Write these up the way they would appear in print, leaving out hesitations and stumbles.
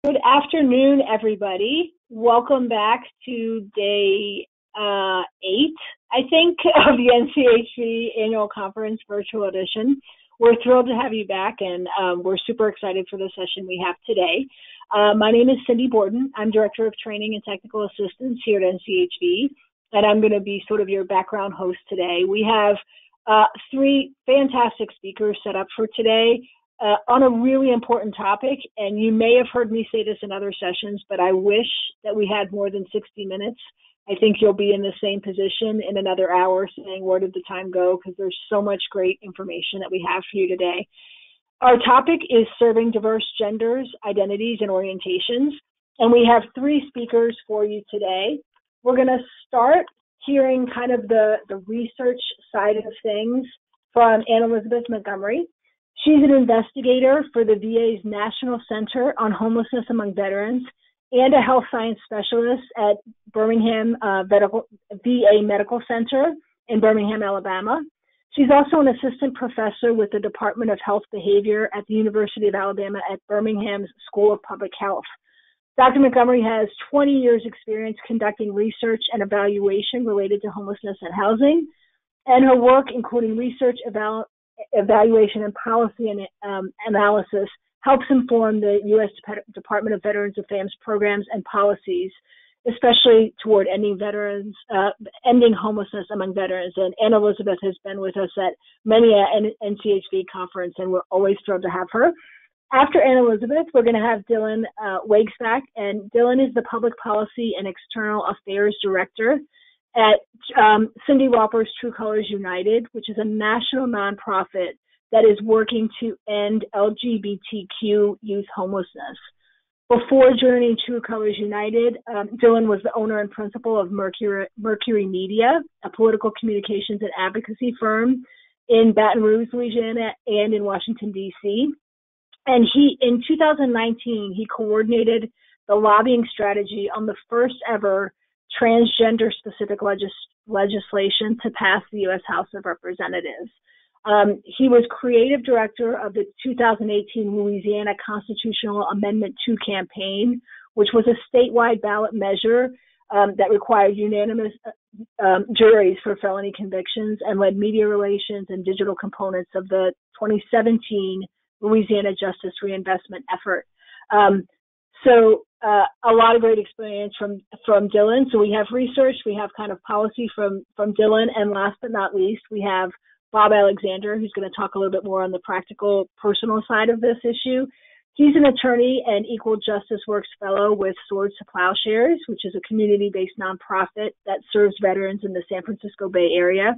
Good afternoon, everybody. Welcome back to day 8, I think, of the NCHV Annual Conference Virtual Edition. We're thrilled to have you back, and we're super excited for the session we have today. My name is Cindy Borden. I'm Director of Training and Technical Assistance here at NCHV, and I'm going to be sort of your background host today. We have 3 fantastic speakers set up for today. On a really important topic, and you may have heard me say this in other sessions, but I wish that we had more than 60 minutes. I think you'll be in the same position in another hour saying, where did the time go? Because there's so much great information that we have for you today. Our topic is serving diverse genders, identities, and orientations. And we have 3 speakers for you today. We're going to start hearing kind of the research side of things from Anne Elizabeth Montgomery. She's an investigator for the VA's National Center on Homelessness Among Veterans and a health science specialist at Birmingham VA Medical Center in Birmingham, Alabama. She's also an assistant professor with the Department of Health Behavior at the University of Alabama at Birmingham's School of Public Health. Dr. Montgomery has 20 years experience conducting research and evaluation related to homelessness and housing, and her work, including research, evaluation, and policy and analysis, helps inform the U.S. Department of Veterans Affairs programs and policies, especially toward ending homelessness among veterans. And Anne Elizabeth has been with us at many an NCHV conference, and we're always thrilled to have her. After Anne Elizabeth, we're going to have Dylan Wagesback, and Dylan is the Public Policy and External Affairs Director at Cindy Lauper's True Colors United, which is a national nonprofit that is working to end LGBTQ youth homelessness. Before joining True Colors United, Dylan was the owner and principal of Mercury Media, a political communications and advocacy firm in Baton Rouge, Louisiana, and in Washington, D.C. And in 2019, he coordinated the lobbying strategy on the first ever transgender-specific legislation to pass the U.S. House of Representatives. He was creative director of the 2018 Louisiana Constitutional Amendment 2 campaign, which was a statewide ballot measure that required unanimous juries for felony convictions, and led media relations and digital components of the 2017 Louisiana Justice Reinvestment effort. A lot of great experience from Dylan. So we have research, we have kind of policy from Dylan, and last but not least, we have Bob Alexander, who's going to talk a little bit more on the practical, personal side of this issue. He's an attorney and Equal Justice Works Fellow with Swords to Plowshares, which is a community-based nonprofit that serves veterans in the San Francisco Bay Area.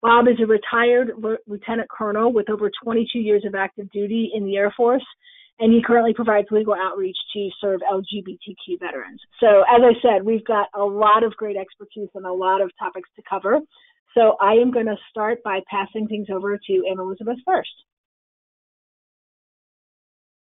Bob is a retired lieutenant colonel with over 22 years of active duty in the Air Force, and he currently provides legal outreach to serve LGBTQ veterans. So as I said, we've got a lot of great expertise and a lot of topics to cover. So I am going to start by passing things over to Anne Elizabeth first.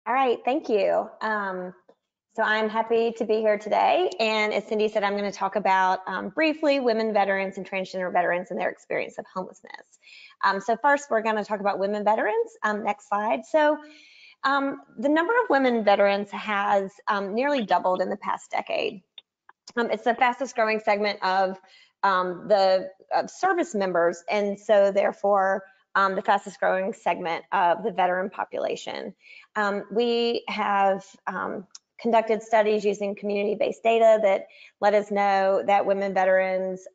All right, thank you. So I'm happy to be here today. And as Cindy said, I'm going to talk about briefly women veterans and transgender veterans and their experience of homelessness. So first, we're going to talk about women veterans. Next slide. So the number of women veterans has nearly doubled in the past decade. It's the fastest growing segment of the service members, and so therefore the fastest growing segment of the veteran population. We have conducted studies using community-based data that let us know that women veterans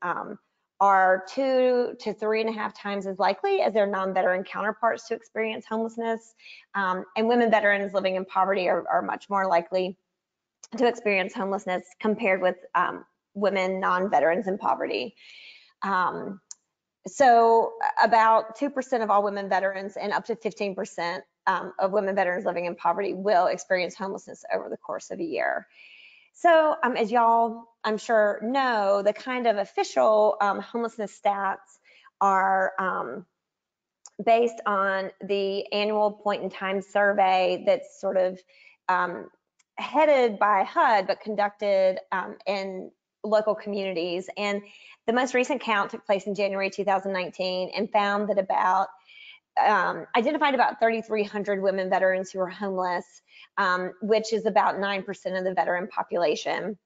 are 2 to 3.5 times as likely as their non-veteran counterparts to experience homelessness. And women veterans living in poverty are much more likely to experience homelessness compared with women non-veterans in poverty. So about 2% of all women veterans and up to 15% of women veterans living in poverty will experience homelessness over the course of a year. So as y'all, I'm sure know, the kind of official homelessness stats are based on the annual point in time survey that's sort of headed by HUD, but conducted in local communities. And the most recent count took place in January 2019 and found that about identified about 3,300 women veterans who were homeless, which is about 9% of the veteran population.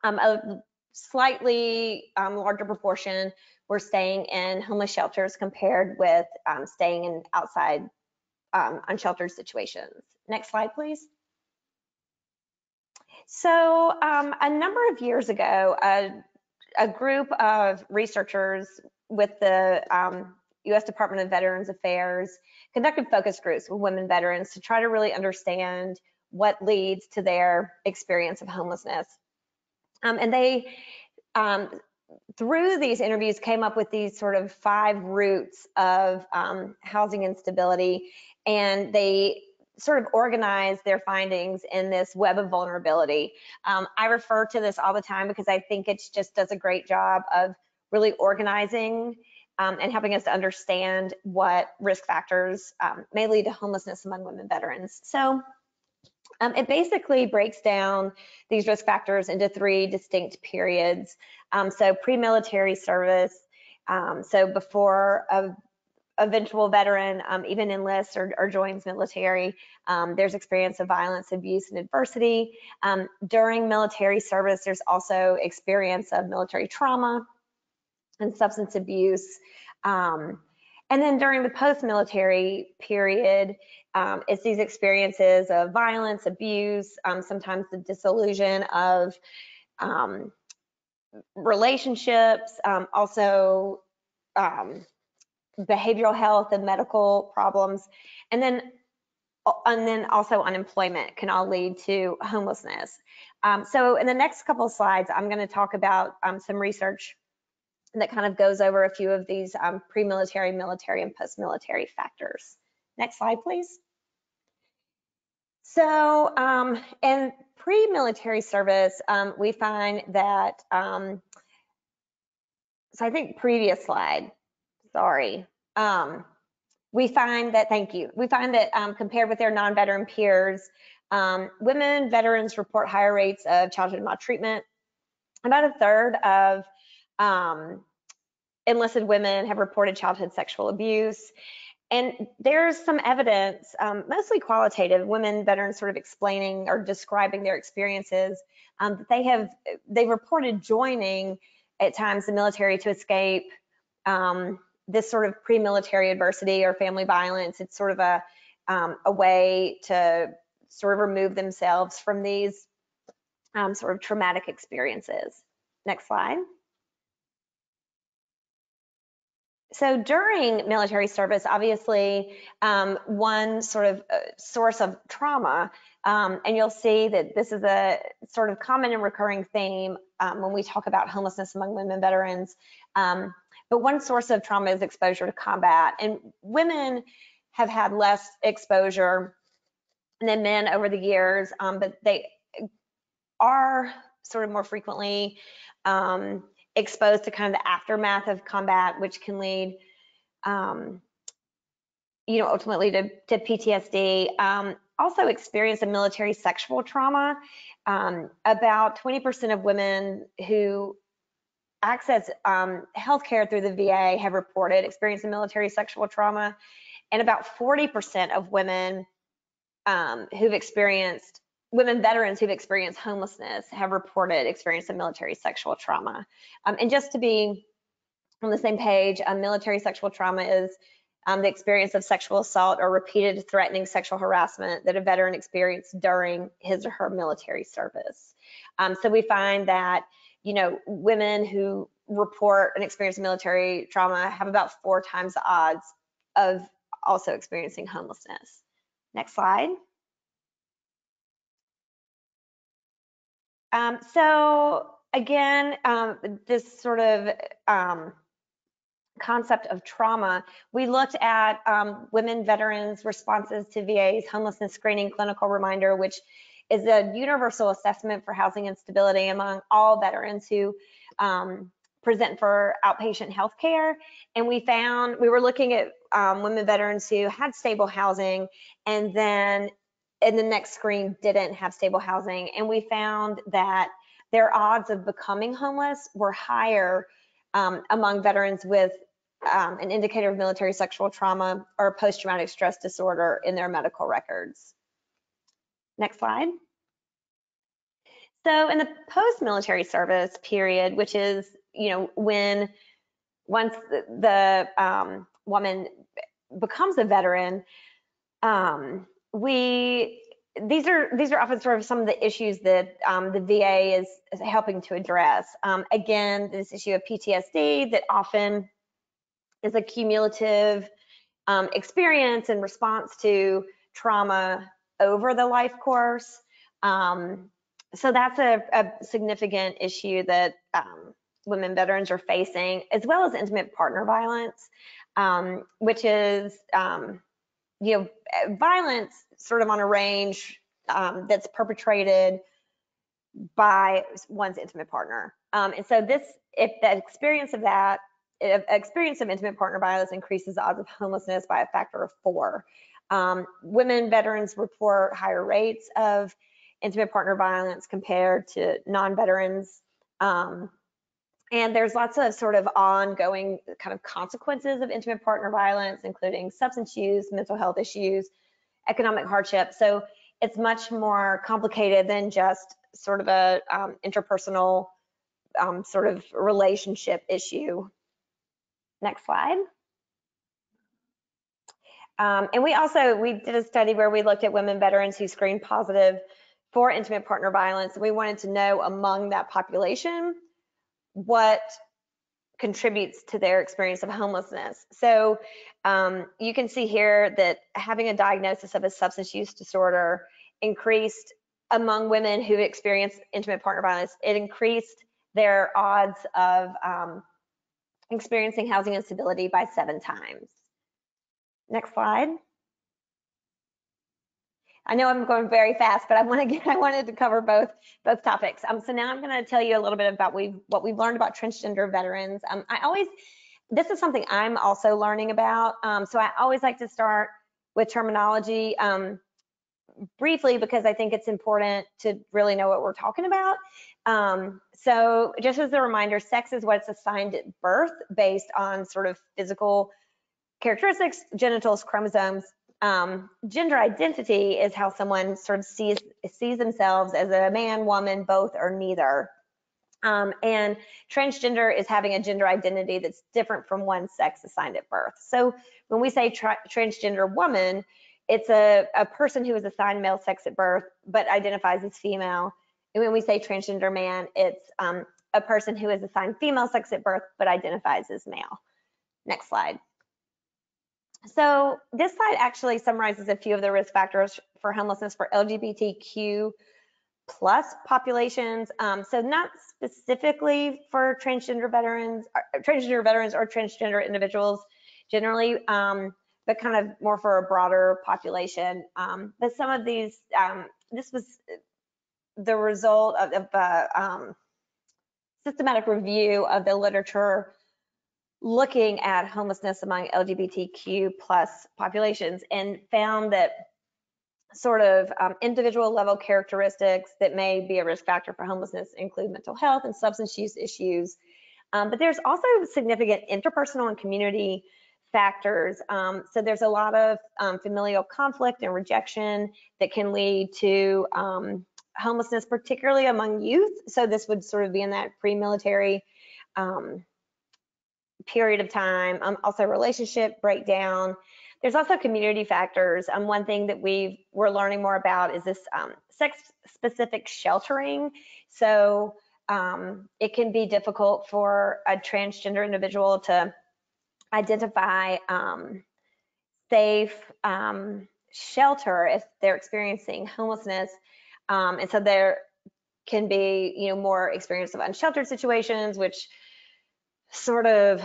A slightly larger proportion were staying in homeless shelters compared with staying in outside unsheltered situations. Next slide, please. So a number of years ago, a group of researchers with the U.S. Department of Veterans Affairs conducted focus groups with women veterans to try to really understand what leads to their experience of homelessness. And they, through these interviews, came up with these sort of 5 roots of housing instability, and they sort of organized their findings in this web of vulnerability. I refer to this all the time because I think it just does a great job of really organizing and helping us to understand what risk factors may lead to homelessness among women veterans. So it basically breaks down these risk factors into 3 distinct periods. So pre-military service, so before a eventual veteran even enlists or joins military, there's experience of violence, abuse, and adversity. During military service, there's also experience of military trauma and substance abuse. And then during the post-military period, it's these experiences of violence, abuse, sometimes the disillusion of relationships, also behavioral health and medical problems, and then also unemployment can all lead to homelessness. So in the next couple of slides, I'm going to talk about some research that kind of goes over a few of these pre-military, military, and post-military factors. Next slide, please. So in pre-military service, we find that, so I think previous slide, sorry. We find that, thank you, we find that compared with their non-veteran peers, women veterans report higher rates of childhood maltreatment. About a third of enlisted women have reported childhood sexual abuse. And there's some evidence, mostly qualitative, women veterans sort of explaining or describing their experiences. They've reported joining at times the military to escape this sort of pre-military adversity or family violence. It's sort of a way to sort of remove themselves from these sort of traumatic experiences. Next slide. So during military service, obviously, one sort of source of trauma, and you'll see that this is a sort of common and recurring theme when we talk about homelessness among women veterans. But one source of trauma is exposure to combat, and women have had less exposure than men over the years, but they are sort of more frequently exposed to kind of the aftermath of combat, which can lead, ultimately to PTSD. Also experience a military sexual trauma. About 20% of women who access healthcare through the VA have reported experiencing military sexual trauma, and about 40% of women women veterans who've experienced homelessness have reported experience of military sexual trauma. And just to be on the same page, military sexual trauma is the experience of sexual assault or repeated threatening sexual harassment that a veteran experienced during his or her military service. So we find that, women who report an experience of military trauma have about 4 times the odds of also experiencing homelessness. Next slide. So again, this sort of concept of trauma, we looked at women veterans' responses to VA's homelessness screening clinical reminder, which is a universal assessment for housing instability among all veterans who present for outpatient health care. And we were looking at women veterans who had stable housing and then in the next screen didn't have stable housing. And we found that their odds of becoming homeless were higher among veterans with an indicator of military sexual trauma or post-traumatic stress disorder in their medical records. Next slide. So in the post-military service period, which is, when once the woman becomes a veteran, these are often sort of some of the issues that the VA is helping to address. Again, this issue of PTSD that often is a cumulative experience in response to trauma over the life course. So that's a significant issue that women veterans are facing, as well as intimate partner violence, which is violence sort of on a range that's perpetrated by one's intimate partner. And so if the experience of intimate partner violence increases the odds of homelessness by a factor of 4. Women veterans report higher rates of intimate partner violence compared to non-veterans. And there's lots of sort of ongoing kind of consequences of intimate partner violence, including substance use, mental health issues, economic hardship. So it's much more complicated than just sort of a interpersonal sort of relationship issue. Next slide. And we did a study where we looked at women veterans who screened positive for intimate partner violence. We wanted to know among that population what contributes to their experience of homelessness. So you can see here that having a diagnosis of a substance use disorder increased among women who experienced intimate partner violence. It increased their odds of experiencing housing instability by 7 times. Next slide. I know I'm going very fast, but I wanted to cover both topics. So now I'm going to tell you a little bit about what we've learned about transgender veterans. This is something I'm also learning about. So I always like to start with terminology briefly, because I think it's important to really know what we're talking about. So just as a reminder, sex is what's assigned at birth based on sort of physical characteristics, genitals, chromosomes. Gender identity is how someone sort of sees themselves as a man, woman, both, or neither. And transgender is having a gender identity that's different from one sex assigned at birth. So when we say transgender woman, it's a person who is assigned male sex at birth but identifies as female. And when we say transgender man, it's a person who is assigned female sex at birth but identifies as male. Next slide. So this slide actually summarizes a few of the risk factors for homelessness for LGBTQ plus populations. So not specifically for transgender veterans or transgender individuals generally, but kind of more for a broader population. But some of these, this was the result of a systematic review of the literature looking at homelessness among LGBTQ plus populations, and found that sort of individual level characteristics that may be a risk factor for homelessness include mental health and substance use issues. But there's also significant interpersonal and community factors. So there's a lot of familial conflict and rejection that can lead to homelessness, particularly among youth. So this would sort of be in that pre-military period of time. Also relationship breakdown. There's also community factors. One thing that we're learning more about is this sex-specific sheltering. So it can be difficult for a transgender individual to identify safe shelter if they're experiencing homelessness. And so there can be, more experience of unsheltered situations, which sort of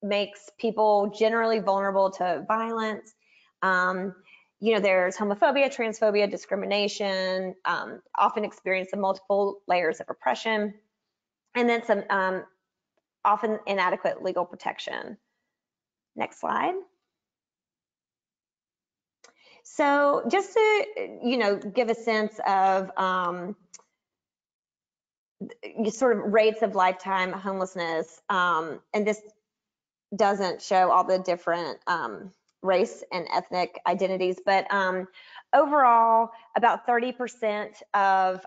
makes people generally vulnerable to violence. There's homophobia, transphobia, discrimination, often experience the multiple layers of oppression, and then some often inadequate legal protection. Next slide. So just to, give a sense of sort of rates of lifetime homelessness, and this doesn't show all the different race and ethnic identities, but overall, about 30% of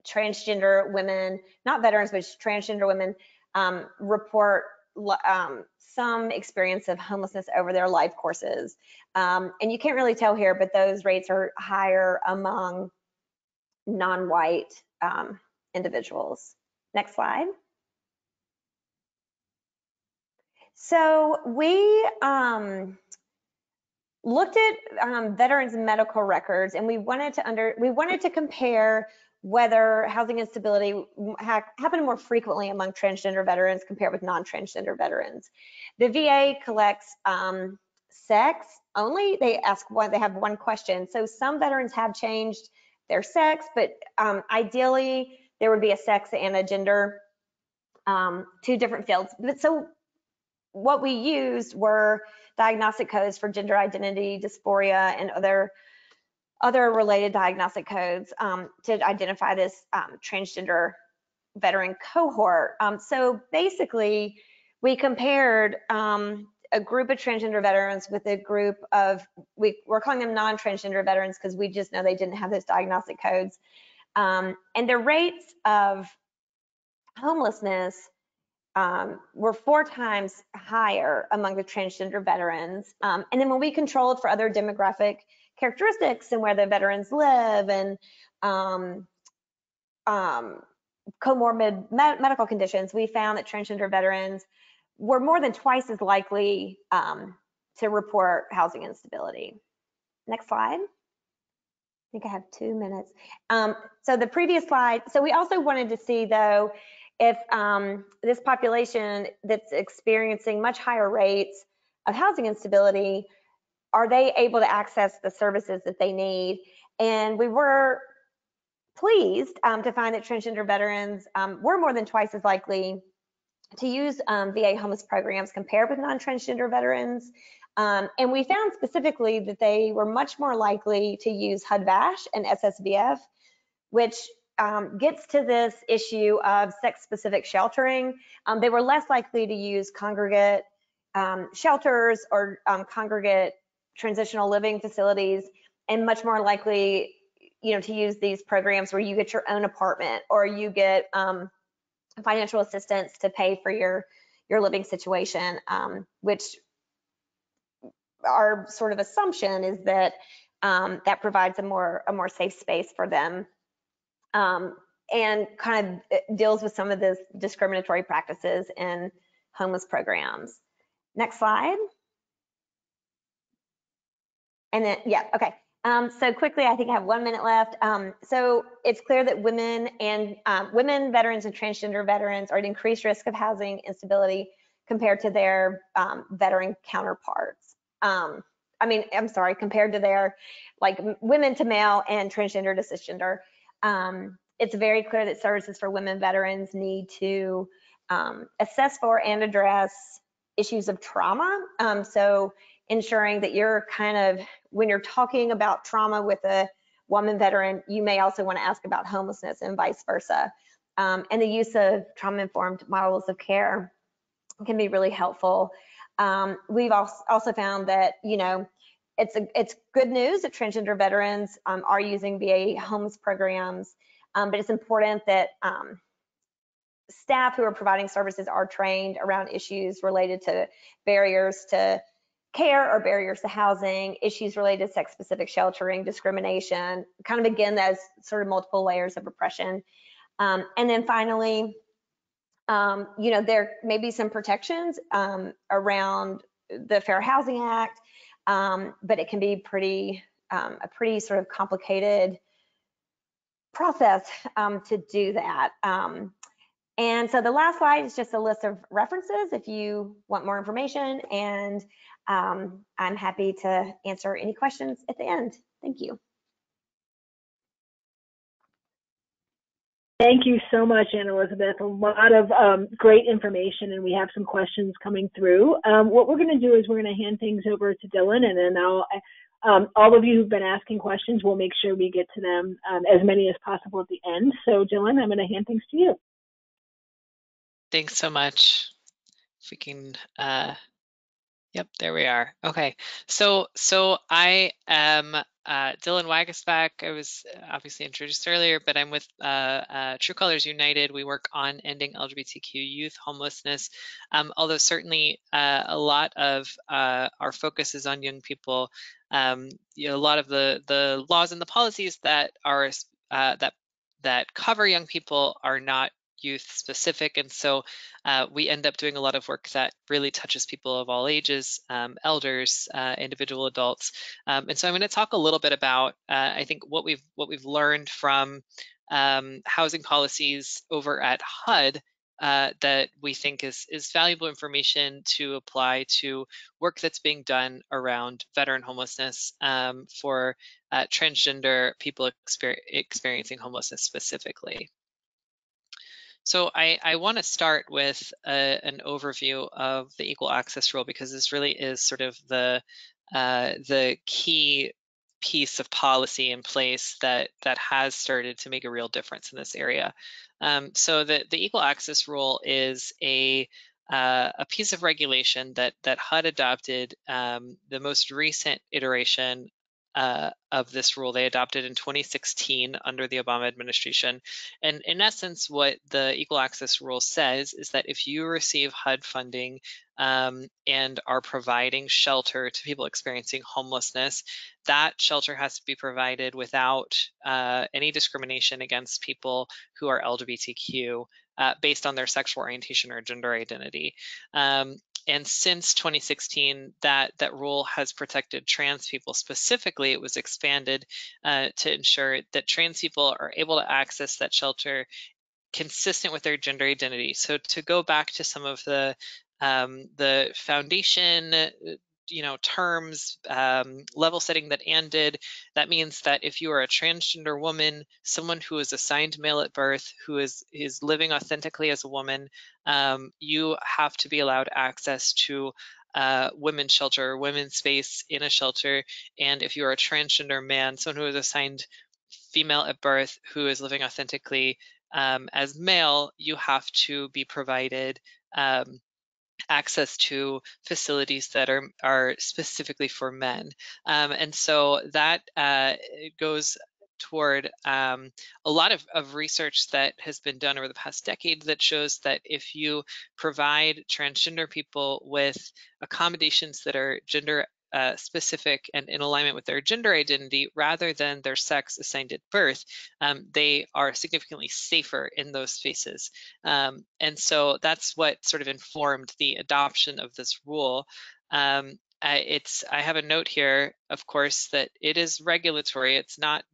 transgender women, not veterans, but transgender women, report some experience of homelessness over their life courses. And you can't really tell here, but those rates are higher among non-white individuals. Next slide. So we looked at veterans' medical records, and we wanted to compare whether housing instability happened more frequently among transgender veterans compared with non-transgender veterans. The VA collects sex only. They have one question. So some veterans have changed their sex, but ideally there would be a sex and a gender, two different fields. But so what we used were diagnostic codes for gender identity, dysphoria, and other related diagnostic codes to identify this transgender veteran cohort. So basically, we compared a group of transgender veterans with a group of, we're calling them non-transgender veterans because we just know they didn't have those diagnostic codes. And the rates of homelessness were 4 times higher among the transgender veterans. And then when we controlled for other demographic characteristics and where the veterans live and comorbid medical conditions, we found that transgender veterans were more than twice as likely to report housing instability. Next slide. I think I have 2 minutes. So the previous slide, so we also wanted to see though, if this population that's experiencing much higher rates of housing instability, are they able to access the services that they need? And we were pleased to find that transgender veterans were more than twice as likely to use VA homeless programs compared with non-transgender veterans. And we found specifically that they were much more likely to use HUD-VASH and SSVF, which gets to this issue of sex-specific sheltering. They were less likely to use congregate shelters or congregate transitional living facilities, and much more likely, to use these programs where you get your own apartment or you get financial assistance to pay for your living situation, which our sort of assumption is that that provides a more safe space for them. And kind of deals with some of the discriminatory practices in homeless programs. Next slide. And then, yeah, okay. So quickly, I think I have 1 minute left. So it's clear that women, veterans, and transgender veterans are at increased risk of housing instability compared to their veteran counterparts. Compared to their women to male and transgender to cisgender. It's very clear that services for women veterans need to assess for and address issues of trauma. So ensuring that you're when you're talking about trauma with a woman veteran, you may also want to ask about homelessness and vice versa. And the use of trauma-informed models of care can be really helpful. We've also found that, it's good news that transgender veterans are using VA homeless programs, but it's important that staff who are providing services are trained around issues related to barriers to care or barriers to housing, issues related to sex-specific sheltering, discrimination, kind of again, as sort of multiple layers of oppression. And then finally, there may be some protections around the Fair Housing Act, but it can be a pretty sort of complicated process to do that. And so the last slide is just a list of references if you want more information, and I'm happy to answer any questions at the end. Thank you. Thank you so much, Anna Elizabeth. A lot of great information, and we have some questions coming through. What we're going to do is we're going to hand things over to Dylan, and then all of you who've been asking questions, we'll make sure we get to them, as many as possible at the end. So Dylan, I'm going to hand things to you. Thanks so much. if we can, yep, there we are. Okay, so I am Dylan Wagesback. I was obviously introduced earlier, but I'm with True Colors United. We work on ending LGBTQ youth homelessness, although certainly a lot of our focus is on young people. A lot of the laws and the policies that are that cover young people are not youth specific, and so we end up doing a lot of work that really touches people of all ages, elders, individual adults. And so I'm going to talk a little bit about, I think, what we've learned from housing policies over at HUD that we think is valuable information to apply to work that's being done around veteran homelessness for transgender people experiencing homelessness specifically. So I want to start with an overview of the equal access rule, because this really is sort of the key piece of policy in place that has started to make a real difference in this area. So the equal access rule is a piece of regulation that HUD adopted, the most recent iteration of this rule. They adopted in 2016 under the Obama administration. And in essence, what the equal access rule says is that if you receive HUD funding and are providing shelter to people experiencing homelessness, that shelter has to be provided without any discrimination against people who are LGBTQ based on their sexual orientation or gender identity. And since 2016, that rule has protected trans people. Specifically, it was expanded to ensure that trans people are able to access that shelter consistent with their gender identity. So to go back to some of the foundation, terms, level setting that Anne did, that means that if you are a transgender woman, someone who is assigned male at birth, who is living authentically as a woman, you have to be allowed access to women's shelter, women's space in a shelter. And if you are a transgender man, someone who is assigned female at birth, who is living authentically as male, you have to be provided access to facilities that are specifically for men. And so that goes toward a lot of research that has been done over the past decade that shows that if you provide transgender people with accommodations that are gender specific and in alignment with their gender identity rather than their sex assigned at birth, they are significantly safer in those spaces. And so that's what sort of informed the adoption of this rule. I have a note here, of course, that it is regulatory. It's not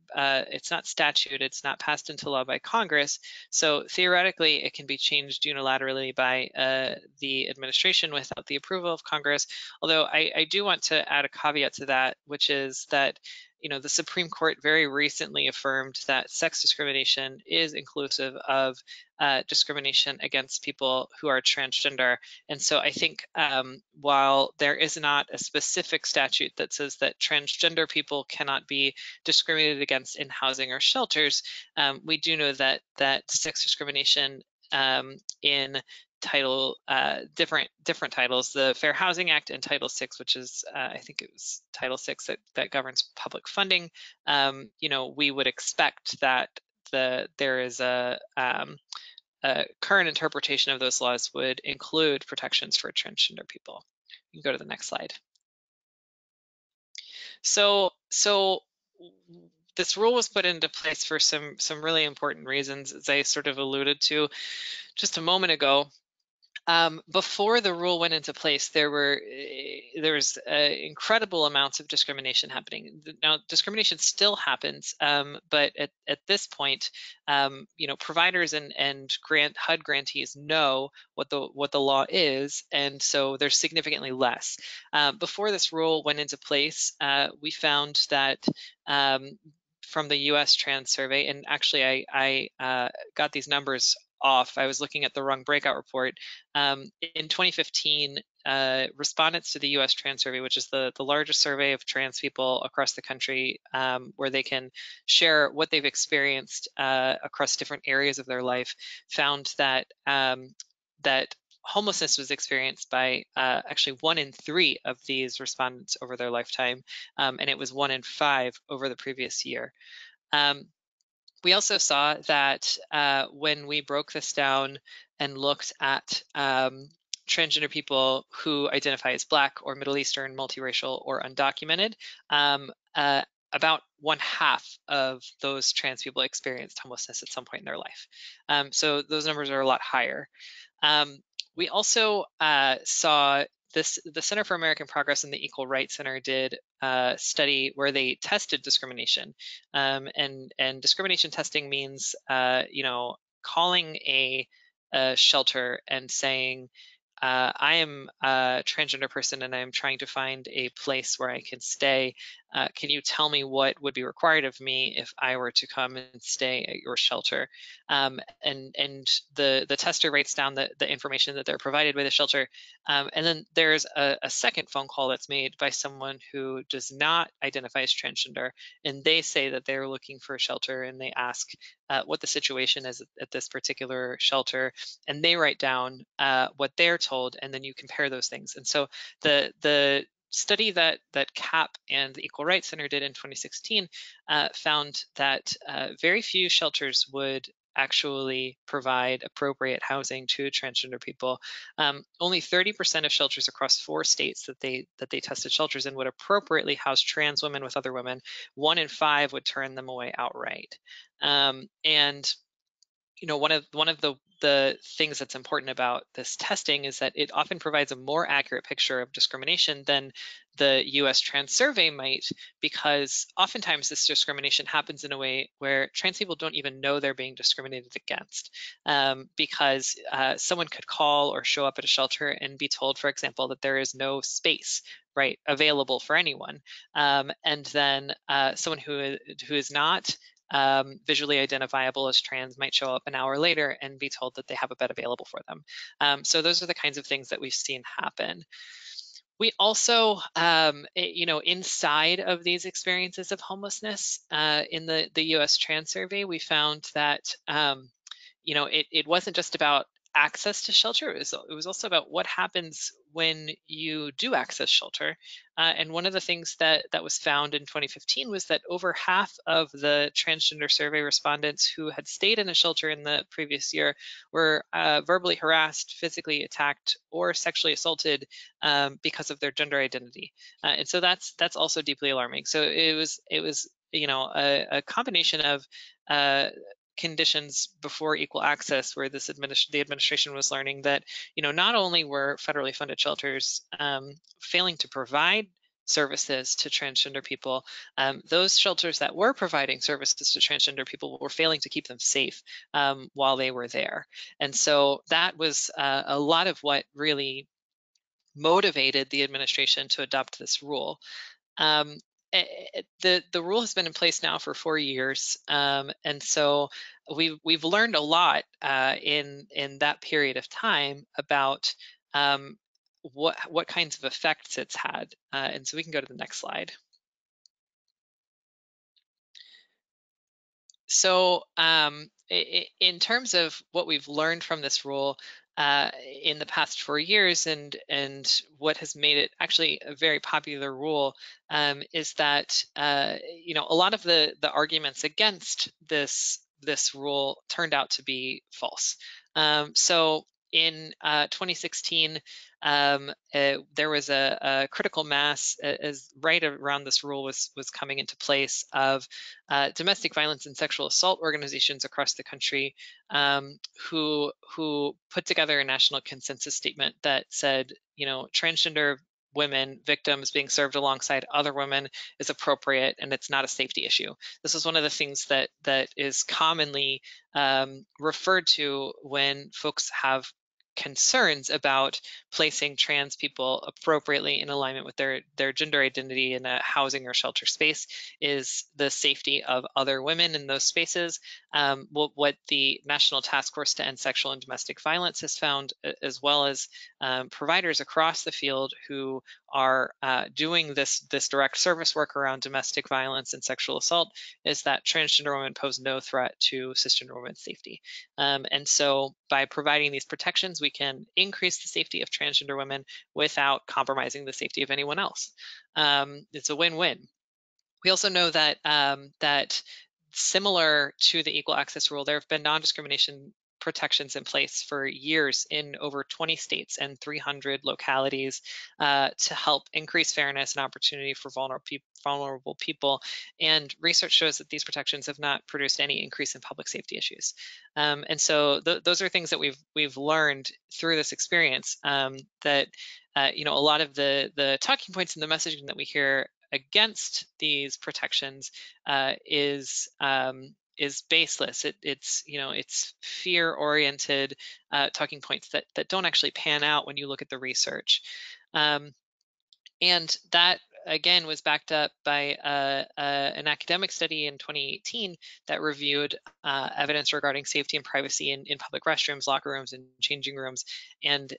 statute. It's not passed into law by Congress. So theoretically, it can be changed unilaterally by the administration without the approval of Congress. Although I do want to add a caveat to that, which is that the Supreme Court very recently affirmed that sex discrimination is inclusive of discrimination against people who are transgender. And so I think while there is not a specific statute that says that transgender people cannot be discriminated against in housing or shelters, we do know that sex discrimination in different titles, the Fair Housing Act and Title VI, which is I think it was Title VI that governs public funding. We would expect that there is a current interpretation of those laws would include protections for transgender people. You can go to the next slide. So this rule was put into place for some really important reasons, as I sort of alluded to just a moment ago. Before the rule went into place, there was incredible amounts of discrimination happening. Now, discrimination still happens, but at this point, providers and HUD grantees know what the law is, and so there's significantly less. Before this rule went into place, we found that from the U.S. Trans Survey, and actually I got these numbers off. I was looking at the wrong breakout report. In 2015, respondents to the U.S. Trans Survey, which is the largest survey of trans people across the country, where they can share what they've experienced across different areas of their life, found that homelessness was experienced by actually 1 in 3 of these respondents over their lifetime, and it was 1 in 5 over the previous year. We also saw that when we broke this down and looked at transgender people who identify as Black or Middle Eastern, multiracial, or undocumented, about 1/2 of those trans people experienced homelessness at some point in their life. So those numbers are a lot higher. We also saw the Center for American Progress and the Equal Rights Center did a study where they tested discrimination. And discrimination testing means, calling a shelter and saying, I am a transgender person and I'm trying to find a place where I can stay. Can you tell me what would be required of me if I were to come and stay at your shelter? And the tester writes down the information that they're provided by the shelter. And then there's a second phone call that's made by someone who does not identify as transgender, and they say that they're looking for a shelter, and they ask what the situation is at this particular shelter, and they write down what they're told, and then you compare those things. And so the study that CAP and the Equal Rights Center did in 2016 found that very few shelters would actually provide appropriate housing to transgender people. Only 30% of shelters across 4 states that they tested shelters in would appropriately house trans women with other women. 1 in 5 would turn them away outright. And one of the things that's important about this testing is that it often provides a more accurate picture of discrimination than the US Trans Survey might, because oftentimes this discrimination happens in a way where trans people don't even know they're being discriminated against, because someone could call or show up at a shelter and be told, for example, that there is no space available for anyone, and then someone who is not visually identifiable as trans might show up an hour later and be told that they have a bed available for them. So those are the kinds of things that we've seen happen. We also, inside of these experiences of homelessness, in the US Trans Survey, we found that, it wasn't just about access to shelter. It was also about what happens when you do access shelter. And one of the things that was found in 2015 was that over half of the transgender survey respondents who had stayed in a shelter in the previous year were verbally harassed, physically attacked, or sexually assaulted because of their gender identity. And so that's also deeply alarming. So it was a combination of conditions before equal access, where the administration was learning that not only were federally funded shelters failing to provide services to transgender people, those shelters that were providing services to transgender people were failing to keep them safe while they were there. And so that was a lot of what really motivated the administration to adopt this rule. The rule has been in place now for 4 years, and so we've learned a lot in that period of time about what kinds of effects it's had. And so we can go to the next slide. So in terms of what we've learned from this rule in the past 4 years, and what has made it actually a very popular rule, is that a lot of the arguments against this rule turned out to be false. So in 2016, there was a critical mass as right around this rule was coming into place of domestic violence and sexual assault organizations across the country who put together a national consensus statement that said, transgender women victims being served alongside other women is appropriate, and it's not a safety issue. This is one of the things that is commonly referred to when folks have concerns about placing trans people appropriately in alignment with their gender identity in a housing or shelter space, is the safety of other women in those spaces. What the National Task Force to End Sexual and Domestic Violence has found, as well as providers across the field who are doing this direct service work around domestic violence and sexual assault, is that transgender women pose no threat to cisgender women's safety. And so by providing these protections, we can increase the safety of transgender women without compromising the safety of anyone else. It's a win-win. We also know that that similar to the equal access rule, there have been non-discrimination protections in place for years in over 20 states and 300 localities to help increase fairness and opportunity for vulnerable people. And research shows that these protections have not produced any increase in public safety issues. And so those are things that we've learned through this experience, that a lot of the talking points and the messaging that we hear against these protections is baseless. It's fear-oriented talking points that don't actually pan out when you look at the research, and that again was backed up by an academic study in 2018 that reviewed evidence regarding safety and privacy in public restrooms, locker rooms, and changing rooms. And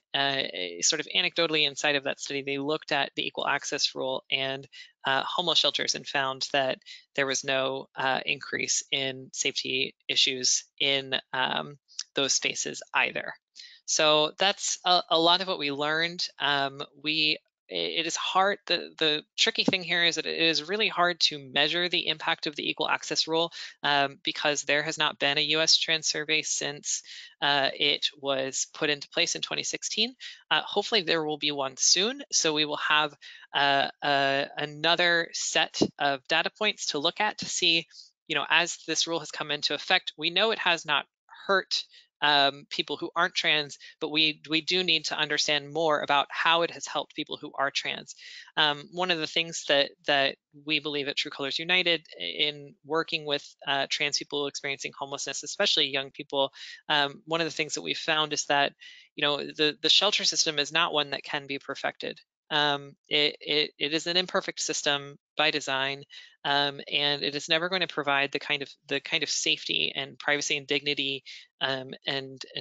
sort of anecdotally inside of that study, they looked at the equal access rule and homeless shelters and found that there was no increase in safety issues in those spaces either. So that's a lot of what we learned. It is hard. The tricky thing here is that it is really hard to measure the impact of the equal access rule because there has not been a U.S. trans survey since it was put into place in 2016. Hopefully there will be one soon, so we will have another set of data points to look at to see, as this rule has come into effect, we know it has not hurt people who aren't trans, but we do need to understand more about how it has helped people who are trans. One of the things that we believe at True Colors United in working with trans people experiencing homelessness, especially young people, one of the things that we've found is that the shelter system is not one that can be perfected. It is an imperfect system by design, and it is never going to provide the kind of safety and privacy and dignity and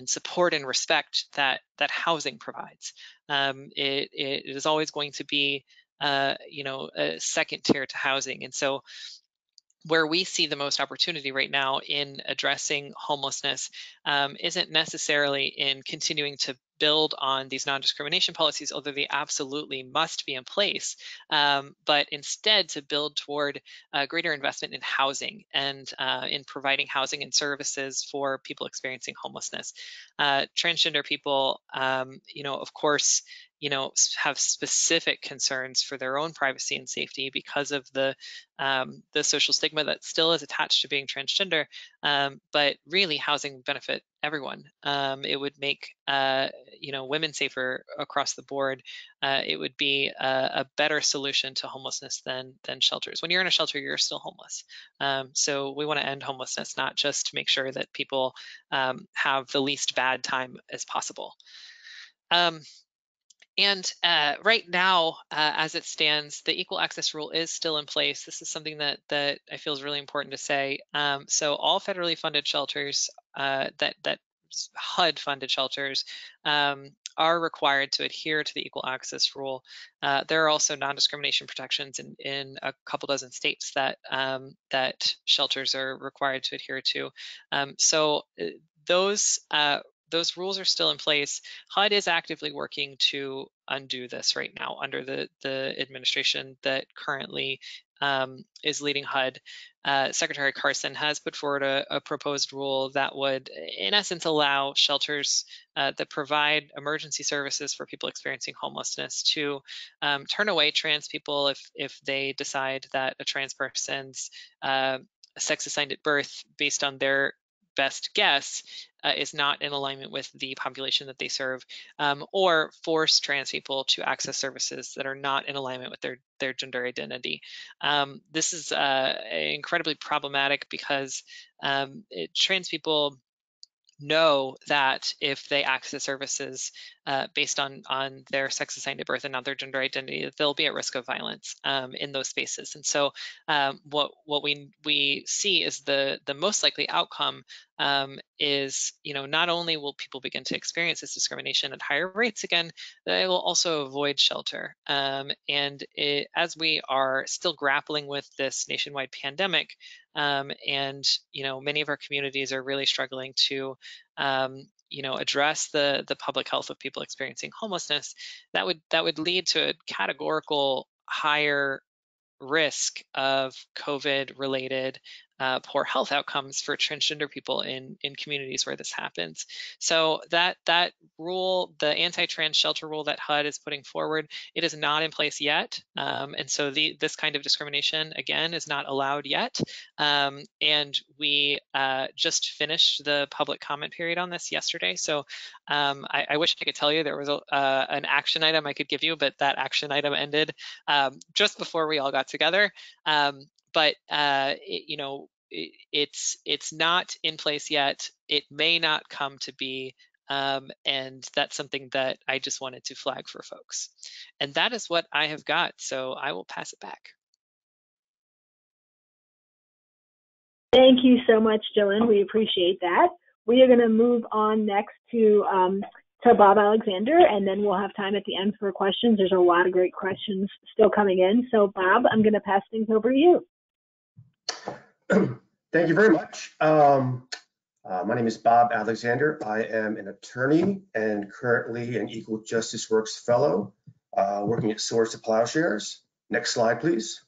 support and respect that housing provides. It is always going to be a second tier to housing, and so where we see the most opportunity right now in addressing homelessness isn't necessarily in continuing to build on these non-discrimination policies, although they absolutely must be in place, but instead to build toward greater investment in housing and in providing housing and services for people experiencing homelessness. Transgender people, of course, have specific concerns for their own privacy and safety because of the social stigma that still is attached to being transgender. But really, housing would benefit everyone. It would make women safer across the board. It would be a better solution to homelessness than shelters. When you're in a shelter, you're still homeless. So we want to end homelessness, not just to make sure that people have the least bad time as possible. And right now, as it stands, the equal access rule is still in place. This is something that I feel is really important to say. So all federally funded shelters that HUD-funded shelters are required to adhere to the equal access rule. There are also non-discrimination protections in a couple dozen states that shelters are required to adhere to. So those rules are still in place. HUD is actively working to undo this right now under the administration that currently is leading HUD. Secretary Carson has put forward a proposed rule that would, in essence, allow shelters that provide emergency services for people experiencing homelessness to turn away trans people if they decide that a trans person's sex assigned at birth based on their best guess is not in alignment with the population that they serve, or force trans people to access services that are not in alignment with their gender identity. This is incredibly problematic because trans people know that if they access services based on their sex assigned at birth and not their gender identity, that they'll be at risk of violence in those spaces. And so what we see is the most likely outcome is, not only will people begin to experience this discrimination at higher rates again, they will also avoid shelter. And as we are still grappling with this nationwide pandemic, and many of our communities are really struggling to address the public health of people experiencing homelessness, that would lead to a categorical higher risk of COVID-related poor health outcomes for transgender people in communities where this happens. So that rule, the anti-trans shelter rule that HUD is putting forward, it is not in place yet, and so this kind of discrimination again is not allowed yet. And we just finished the public comment period on this yesterday. So I wish I could tell you there was an action item I could give you, but that action item ended just before we all got together. But it's not in place yet. It may not come to be, and that's something that I just wanted to flag for folks. And that is what I have got. So I will pass it back. Thank you so much, Dylan. We appreciate that. We are going to move on next to Bob Alexander, and then we'll have time at the end for questions. There's a lot of great questions still coming in. So Bob, I'm going to pass things over to you. Thank you very much. My name is Bob Alexander. I am an attorney and currently an Equal Justice Works Fellow, working at Swords to Plowshares. Next slide, please.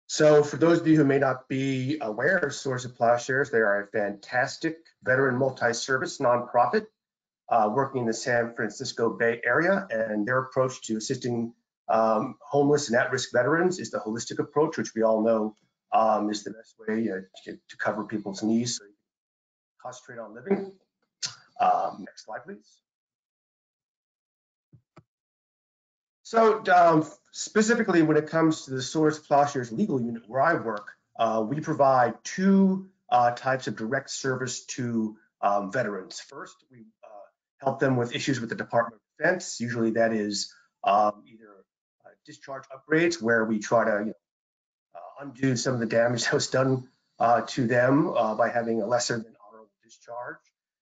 So for those of you who may not be aware of Swords to Plowshares, they are a fantastic veteran multi-service nonprofit working in the San Francisco Bay Area, and their approach to assisting homeless and at-risk veterans is the holistic approach, which we all know is the best way to cover people's needs so you can concentrate on living. Next slide, please. So specifically when it comes to the Swords to Plowshares legal unit where I work, we provide two types of direct service to veterans. First, we help them with issues with the Department of Defense. Usually that is either discharge upgrades where we try to undo some of the damage that was done to them by having a lesser than honorable discharge.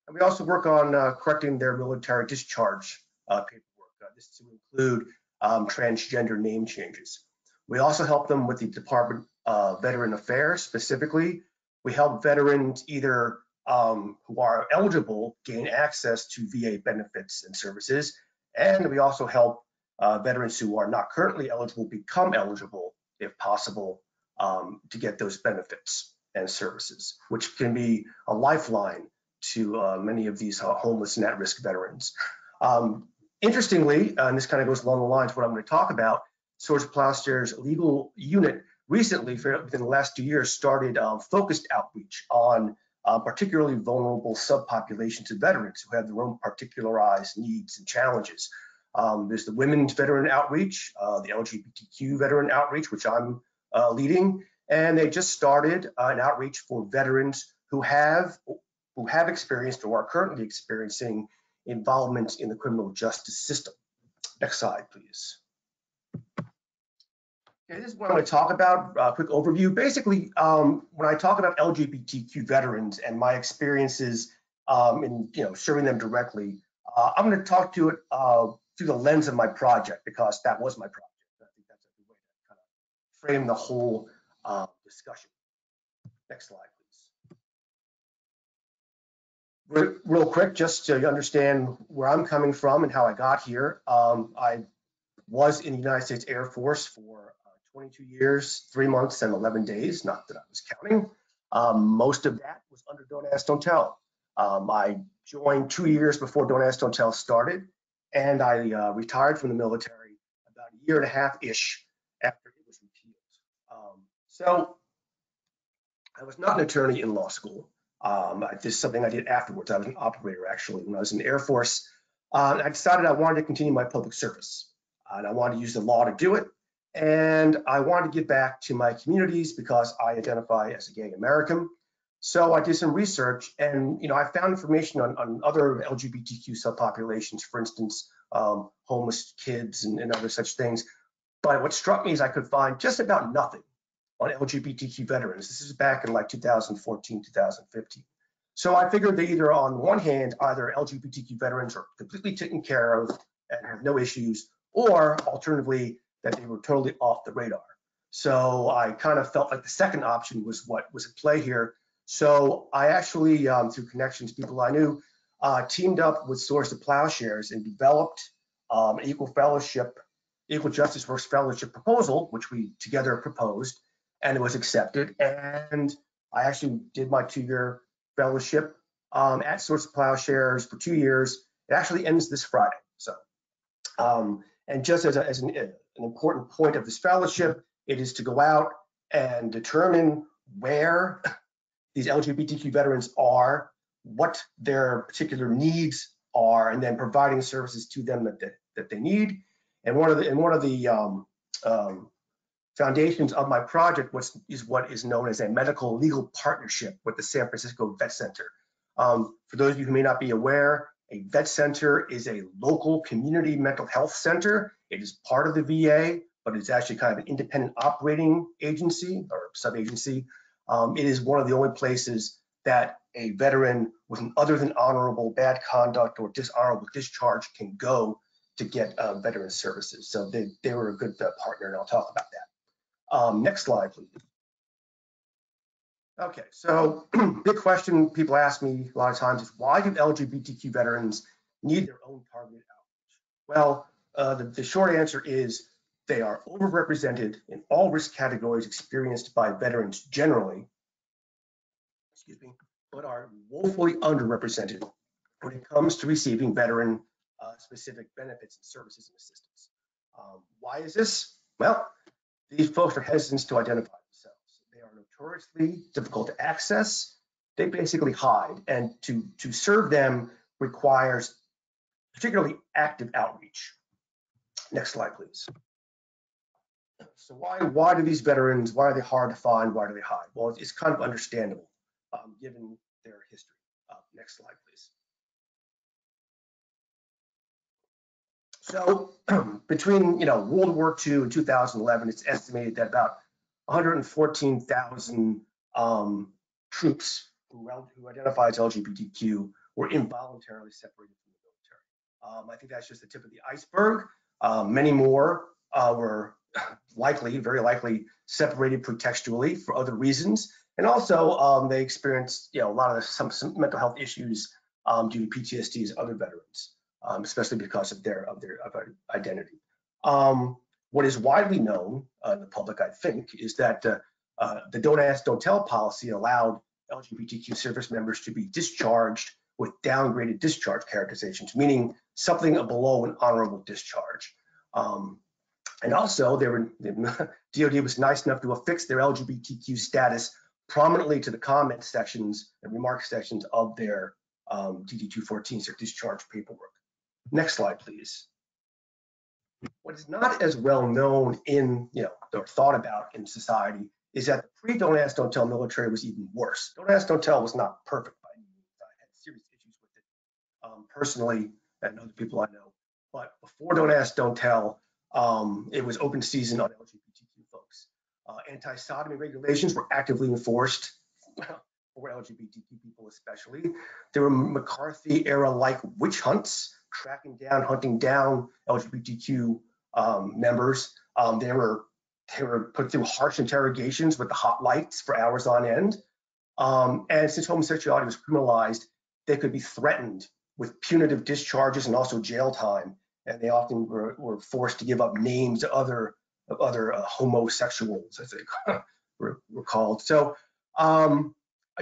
And we also work on correcting their military discharge paperwork. This to include transgender name changes. We also help them with the Department of Veteran Affairs. Specifically, we help veterans either who are eligible gain access to VA benefits and services, and we also help veterans who are not currently eligible become eligible, if possible, to get those benefits and services, which can be a lifeline to many of these homeless and at-risk veterans. Interestingly, and this kind of goes along the lines of what I'm going to talk about, Swords to Plowshares legal unit recently, within the last 2 years, started focused outreach on particularly vulnerable subpopulations of veterans who have their own particularized needs and challenges. There's the women's veteran outreach, the LGBTQ veteran outreach, which I'm leading, and they just started an outreach for veterans who have experienced or are currently experiencing involvement in the criminal justice system. Next slide, please. Okay, this is what I'm going to talk about, a quick overview. Basically, when I talk about LGBTQ veterans and my experiences in serving them directly, I'm going to talk to it through the lens of my project, because that was my project. I think that's a good way to kind of frame the whole discussion. Next slide, please. Real quick, just so you understand where I'm coming from and how I got here. I was in the United States Air Force for 22 years, 3 months and 11 days, not that I was counting. Most of that was under Don't Ask, Don't Tell. I joined 2 years before Don't Ask, Don't Tell started, and I retired from the military about a year and a half-ish after it was repealed. So I was not an attorney in law school. This is something I did afterwards. I was an operator, actually, when I was in the Air Force. I decided I wanted to continue my public service, and I wanted to use the law to do it. And I wanted to give back to my communities because I identify as a gay American. So I did some research, and I found information on other LGBTQ subpopulations, for instance, homeless kids and other such things. But what struck me is I could find just about nothing on LGBTQ veterans. This is back in like 2014, 2015. So I figured that either on one hand, either LGBTQ veterans are completely taken care of and have no issues, or alternatively, that they were totally off the radar. So I kind of felt like the second option was what was at play here. So I actually, through connections, people I knew, teamed up with Swords to Plowshares and developed an equal justice works fellowship proposal, which we together proposed, and it was accepted. And I actually did my 2-year fellowship at Swords to Plowshares for 2 years. It actually ends this Friday. So, and just as an important point of this fellowship, it is to go out and determine where these LGBTQ veterans are, what their particular needs are, and then providing services to them that they need. And one of the foundations of my project is what is known as a medical legal partnership with the San Francisco Vet Center. For those of you who may not be aware, a vet center is a local community mental health center. It is part of the VA, but it's actually kind of an independent operating agency or sub-agency. It is one of the only places that a veteran with an other than honorable bad conduct or dishonorable discharge can go to get veteran services. So they were a good partner, and I'll talk about that. Next slide, please. Okay, so big question people ask me a lot of times is, why do LGBTQ veterans need their own targeted outreach? Well, the short answer is they are overrepresented in all risk categories experienced by veterans generally, but are woefully underrepresented when it comes to receiving veteran specific benefits and services and assistance. Why is this? Well, these folks are hesitant to identify themselves. They are notoriously difficult to access. They basically hide, and to serve them requires particularly active outreach. Next slide, please. So why do these veterans, why are they hard to find? Why do they hide? Well, it's kind of understandable given their history. Next slide, please. So between World War II and 2011, it's estimated that about 114,000 troops who identify as LGBTQ were involuntarily separated from the military. I think that's just the tip of the iceberg. Many more were very likely separated pretextually for other reasons, and also they experienced a lot of some mental health issues due to PTSD as other veterans. Especially because of their identity. What is widely known in the public, I think, is that the Don't Ask, Don't Tell policy allowed LGBTQ service members to be discharged with downgraded discharge characterizations, meaning something below an honorable discharge. And also, DoD was nice enough to affix their LGBTQ status prominently to the comment sections and remark sections of their DD-214, their discharge paperwork. Next slide, please. What is not as well known or thought about in society is that the pre-Don't Ask, Don't Tell military was even worse. Don't Ask, Don't Tell was not perfect by any means. I had serious issues with it personally and other people I know. But before Don't Ask, Don't Tell, it was open season on LGBTQ folks. Anti-sodomy regulations were actively enforced for LGBTQ people especially. There were McCarthy-era-like witch hunts, hunting down LGBTQ members. They were put through harsh interrogations with the hot lights for hours on end. And since homosexuality was criminalized, they could be threatened with punitive discharges and also jail time. And they often were forced to give up names of other homosexuals, as they were called. So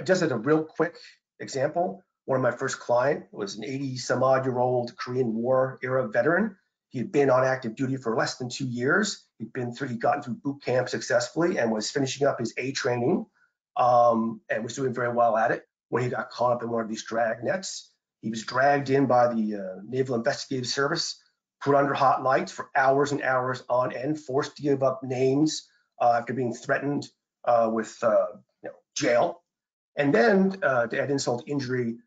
just as a real quick example, one of my first clients was an 80-some-odd-year-old Korean War era veteran. He had been on active duty for less than 2 years. He'd gotten through boot camp successfully and was finishing up his A training and was doing very well at it when he got caught up in one of these drag nets. He was dragged in by the Naval Investigative Service, put under hot lights for hours and hours on end, forced to give up names after being threatened with jail. And then to add insult to injury,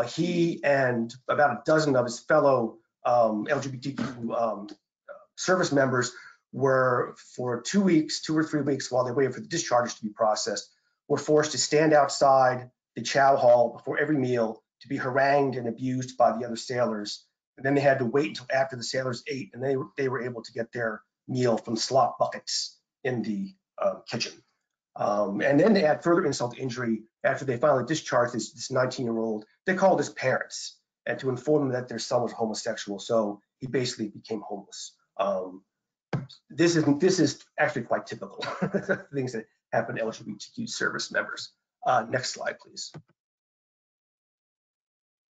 he and about a dozen of his fellow LGBTQ service members were, for 2 or 3 weeks, while they waited for the discharges to be processed, were forced to stand outside the chow hall before every meal to be harangued and abused by the other sailors. And then they had to wait until after the sailors ate, and they were able to get their meal from slop buckets in the kitchen. And then to add further insult to injury, after they finally discharged this 19-year-old, they called his parents and to inform them that their son was homosexual. So he basically became homeless. This is actually quite typical things that happen to LGBTQ service members. Next slide, please.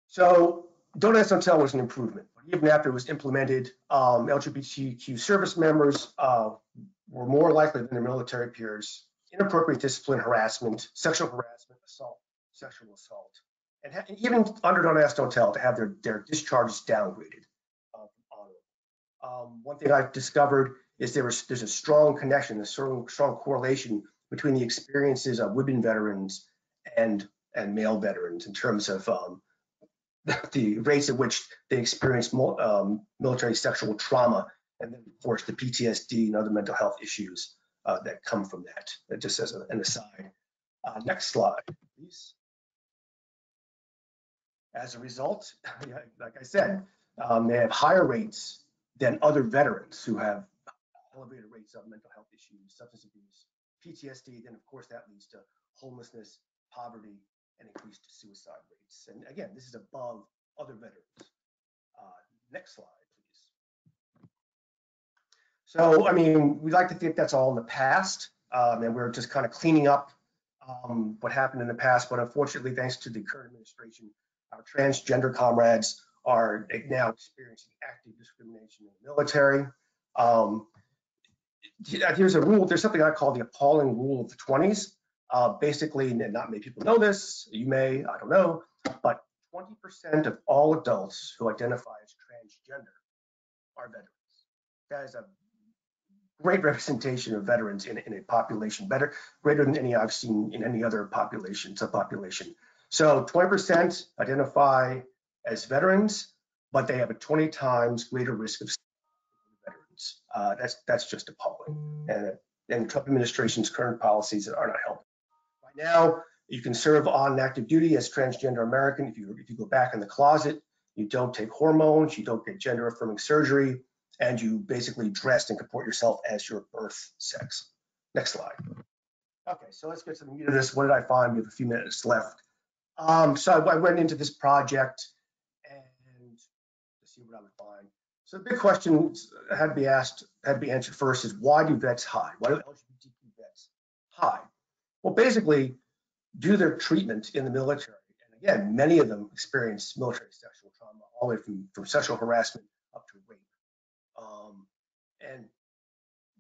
So Don't Ask, Don't Tell was an improvement. Even after it was implemented, LGBTQ service members were more likely than their military peers, inappropriate discipline, harassment, sexual harassment, assault, sexual assault, and even under Don't Ask, Don't Tell, to have their discharges downgraded. One thing I've discovered is there's a strong connection, a strong correlation between the experiences of women veterans and male veterans in terms of the rates at which they experience military sexual trauma, and then of course the PTSD and other mental health issues that come from that. Just as an aside. Next slide, please. As a result, like I said, they have higher rates than other veterans who have elevated rates of mental health issues, substance abuse, PTSD. Then of course that leads to homelessness, poverty, and increased suicide rates. And again, this is above other veterans. Next slide, please. So, I mean, we like to think that's all in the past, and we're just kind of cleaning up what happened in the past. But unfortunately, thanks to the current administration, our transgender comrades are now experiencing active discrimination in the military. Here's a rule. There's something I call the appalling rule of the 20s. Basically, and not many people know this, you may, I don't know, but 20% of all adults who identify as transgender are veterans. That is a great representation of veterans in a population, greater than any I've seen in any other subpopulation. So 20% identify as veterans, but they have a 20 times greater risk of veterans. That's just appalling. And the Trump administration's current policies are not helping. Right now, you can serve on active duty as transgender American if you go back in the closet, you don't take hormones, you don't get gender affirming surgery, and you basically dress and comport yourself as your birth sex. Next slide. Okay, so let's get to the meat of this. What did I find? We have a few minutes left. So I went into this project and to see what I would find. So the big question had to be answered first is, why do vets hide? Why do LGBTQ vets hide? Well, basically, due to their treatment in the military, and again, many of them experience military sexual trauma, all the way from sexual harassment up to rape. And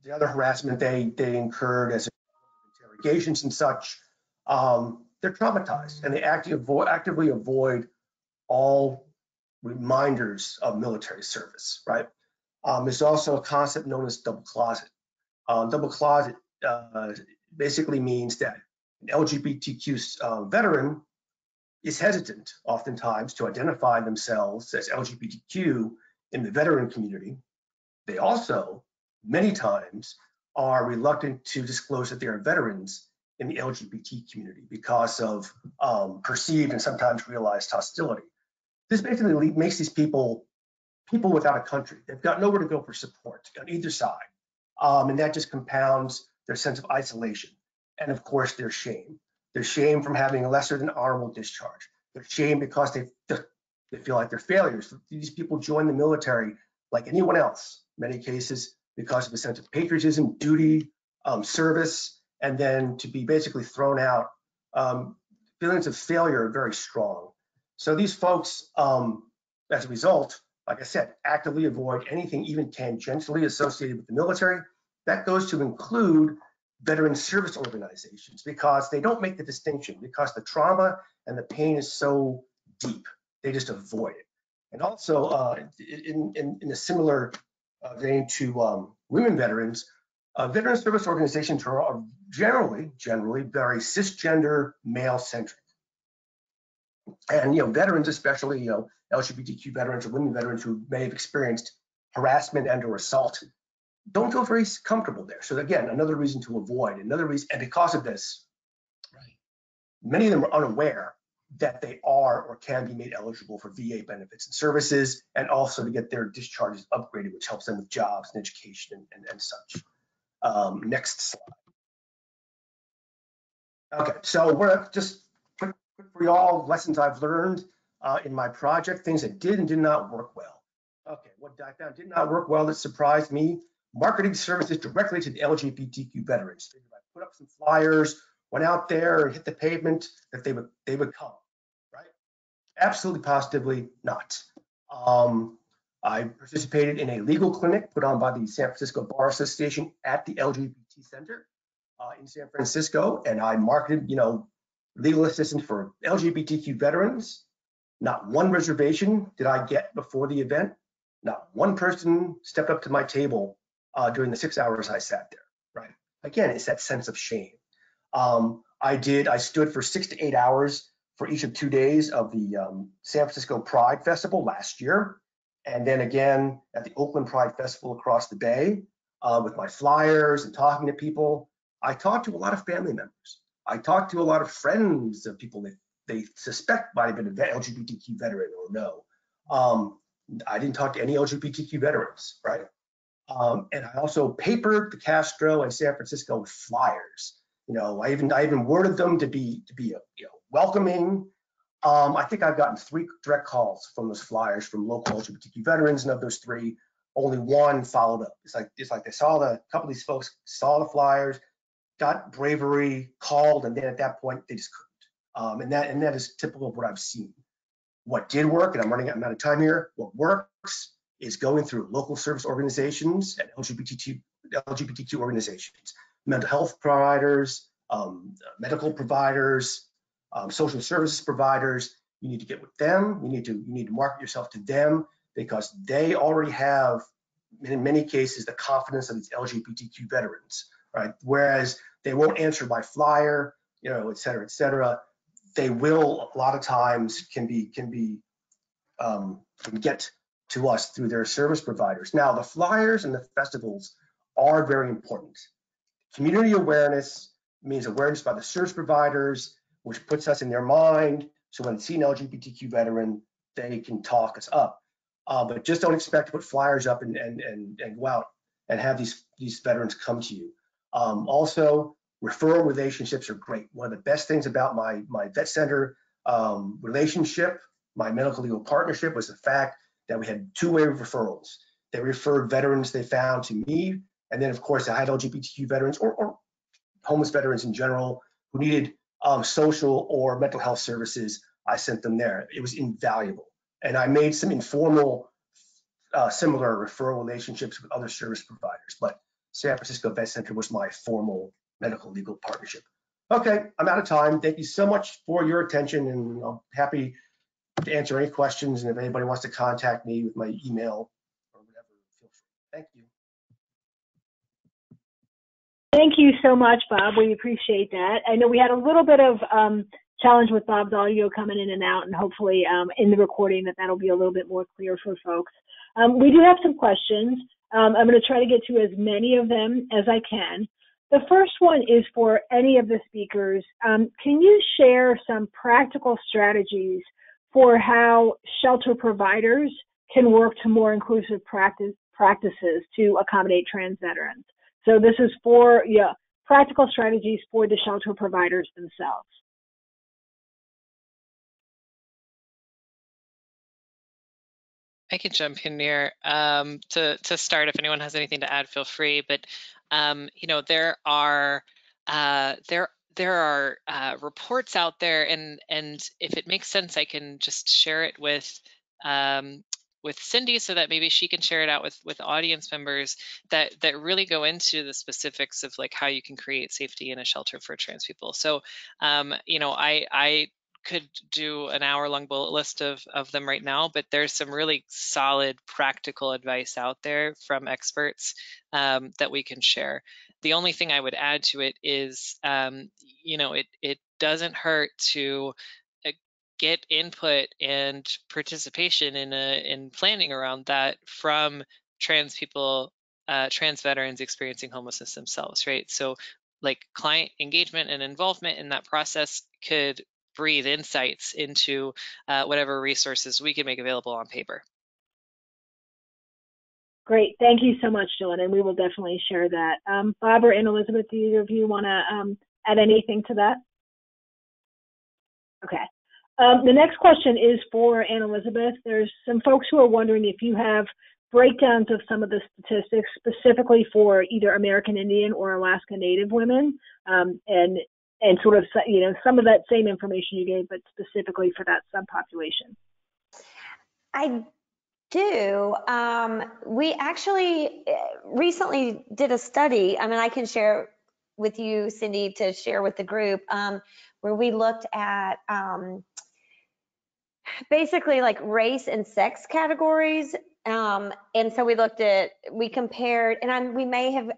the other harassment they incurred as interrogations and such, they're traumatized, and they actively avoid all reminders of military service, right? There's also a concept known as double closet. Double closet basically means that an LGBTQ veteran is hesitant oftentimes to identify themselves as LGBTQ in the veteran community. They also, many times, are reluctant to disclose that they are veterans in the LGBT community because of perceived and sometimes realized hostility. This basically makes these people without a country. They've got nowhere to go for support on either side. And that just compounds their sense of isolation. And of course, their shame. Their shame from having a lesser than honorable discharge. Their shame because they feel like they're failures. These people join the military like anyone else, in many cases, because of a sense of patriotism, duty, service, and then to be basically thrown out. Feelings of failure are very strong. So these folks, as a result, like I said, actively avoid anything even tangentially associated with the military. That goes to include veteran service organizations because they don't make the distinction, because the trauma and the pain is so deep, they just avoid it. And also, in a similar vein to women veterans, veteran service organizations are generally very cisgender, male-centric. And veterans, especially LGBTQ veterans or women veterans who may have experienced harassment and/or assault, don't feel very comfortable there. So again, another reason to avoid. Another reason, and because of this, right, many of them are unaware that they are or can be made eligible for VA benefits and services, and also to get their discharges upgraded, which helps them with jobs and education and such. Next slide. Okay, so we're just quick for y'all lessons I've learned in my project, things that did and did not work well. Okay, what I found did not work well that surprised me: marketing services directly to the LGBTQ veterans. If I put up some flyers, went out there and hit the pavement, that they would come, right? Absolutely, positively not. Um, I participated in a legal clinic put on by the San Francisco Bar Association at the LGBT Center in San Francisco, and I marketed, legal assistance for LGBTQ veterans. Not one reservation did I get before the event. Not one person stepped up to my table during the 6 hours I sat there. Right. Again, it's that sense of shame. I stood for 6 to 8 hours for each of 2 days of the San Francisco Pride Festival last year, and then again at the Oakland Pride Festival across the bay with my flyers and talking to people. I talked to a lot of family members. I talked to a lot of friends of people that they suspect might have been an LGBTQ veteran or no. I didn't talk to any LGBTQ veterans, right? And I also papered the Castro and San Francisco with flyers. I even worded them to be welcoming. I think I've gotten 3 direct calls from those flyers from local LGBTQ veterans, and of those 3, only 1 followed up. It's like they saw a couple of these folks saw the flyers, got bravery, called, and then at that point they just couldn't. And that is typical of what I've seen. What did work, and I'm out of time here. What works is going through local service organizations and LGBTQ organizations, mental health providers, medical providers, social services providers. You need to get with them. You need to market yourself to them because they already have, in many cases, the confidence of these LGBTQ veterans, right? Whereas they won't answer by flyer, et cetera, et cetera. They will a lot of times can get to us through their service providers. Now, the flyers and the festivals are very important. Community awareness means awareness by the service providers, which puts us in their mind. So when they see an LGBTQ veteran, they can talk us up. But just don't expect to put flyers up and go out and have these veterans come to you. Also, referral relationships are great. One of the best things about my vet center relationship, my medical legal partnership, was the fact that we had 2-way referrals. They referred veterans they found to me, and then of course I had LGBTQ veterans or homeless veterans in general who needed social or mental health services. I sent them there. It was invaluable, and I made some informal, similar referral relationships with other service providers. But San Francisco Vet Center was my formal medical legal partnership. Okay, I'm out of time. Thank you so much for your attention, and I'm happy to answer any questions. And if anybody wants to contact me with my email or whatever, feel free. Thank you. Thank you so much, Bob. We appreciate that. I know we had a little bit of challenge with Bob's audio coming in and out, and hopefully in the recording that'll be a little bit more clear for folks. We do have some questions. I'm going to try to get to as many of them as I can. The first one is for any of the speakers. Can you share some practical strategies for how shelter providers can work to more inclusive practices to accommodate trans veterans? So this is for practical strategies for the shelter providers themselves. I can jump in here to start. If anyone has anything to add, feel free. But there are reports out there, and if it makes sense, I can just share it with Cindy so that maybe she can share it out with audience members that really go into the specifics of like how you can create safety in a shelter for trans people. So I could do an hour-long bullet list of them right now, but there's some really solid practical advice out there from experts that we can share. The only thing I would add to it is, it doesn't hurt to get input and participation in planning around that from trans people, trans veterans experiencing homelessness themselves, right? So like client engagement and involvement in that process could breathe insights into whatever resources we can make available on paper. Great. Thank you so much, Dylan, and we will definitely share that. Bob or Anne Elizabeth, do either of you want to add anything to that? Okay. The next question is for Anne Elizabeth. There's some folks who are wondering if you have breakdowns of some of the statistics specifically for either American Indian or Alaska Native women, and sort of, you know, some of that same information you gave, but specifically for that subpopulation. I do. We actually recently did a study. I mean, I can share with you, Cindy, to share with the group, where we looked at basically like race and sex categories. And so we compared, and we may have,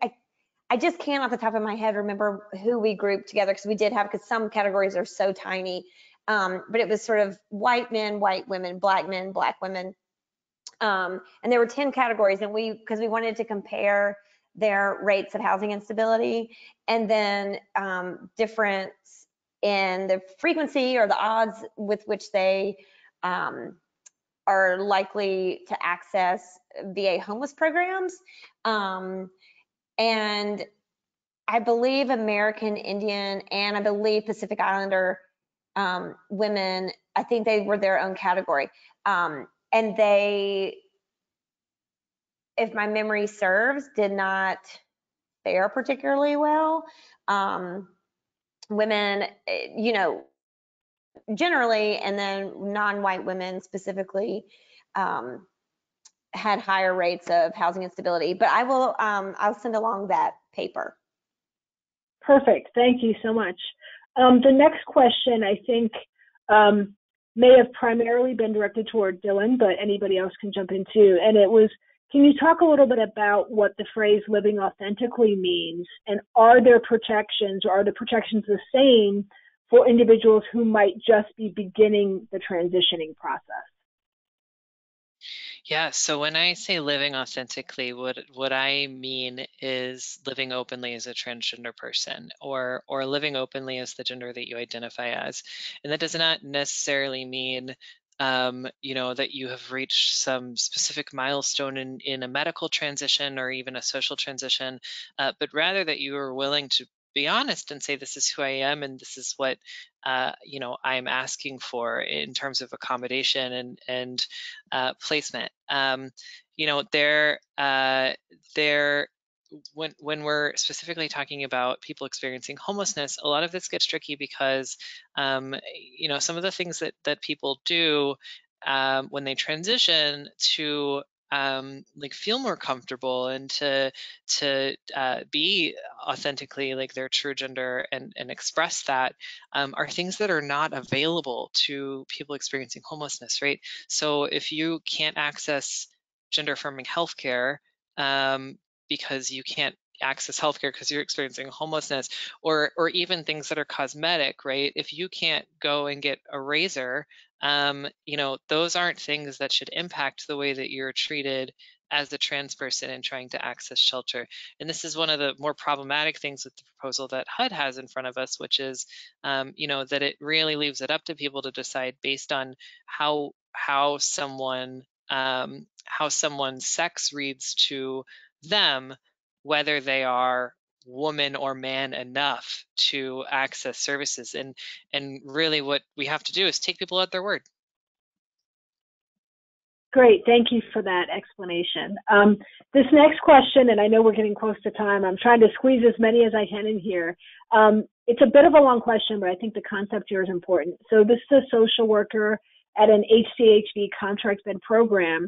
I just can't off the top of my head remember who we grouped together, because some categories are so tiny. But it was sort of white men, white women, black men, black women. And there were 10 categories, and because we wanted to compare their rates of housing instability, and then difference in the frequency or the odds with which they are likely to access VA homeless programs. And I believe American Indian and I believe Pacific Islander women, I think they were their own category. And they, if my memory serves, did not fare particularly well. Women, you know, generally, and then non-white women specifically, had higher rates of housing instability. But I will, I'll send along that paper. Perfect. Thank you so much. The next question, I think, may have primarily been directed toward Dylan, but anybody else can jump in too. And it was, can you talk a little bit about what the phrase living authentically means? And are there protections, or are the protections the same for individuals who might just be beginning the transitioning process? Yeah, so when I say living authentically, what I mean is living openly as a transgender person, or living openly as the gender that you identify as. And that does not necessarily mean you know, that you have reached some specific milestone in a medical transition or even a social transition, but rather that you are willing to be honest and say, this is who I am, and this is what you know, I'm asking for in terms of accommodation and placement. You know, when we're specifically talking about people experiencing homelessness, a lot of this gets tricky because you know, some of the things that people do when they transition to like feel more comfortable and to be authentically like their true gender and express that are things that are not available to people experiencing homelessness, right? So if you can't access gender affirming healthcare because you can't access healthcare because you're experiencing homelessness, or even things that are cosmetic, right? If you can't go and get a razor, you know, those aren't things that should impact the way that you're treated as a trans person in trying to access shelter. And this is one of the more problematic things with the proposal that HUD has in front of us, which is, you know, that it really leaves it up to people to decide based on how someone's sex reads to them, whether they are woman or man enough to access services. And really what we have to do is take people at their word. Great, thank you for that explanation. This next question, and I know we're getting close to time, I'm trying to squeeze as many as I can in here. It's a bit of a long question, but I think the concept here is important. So this is a social worker at an HCHV contract bed program,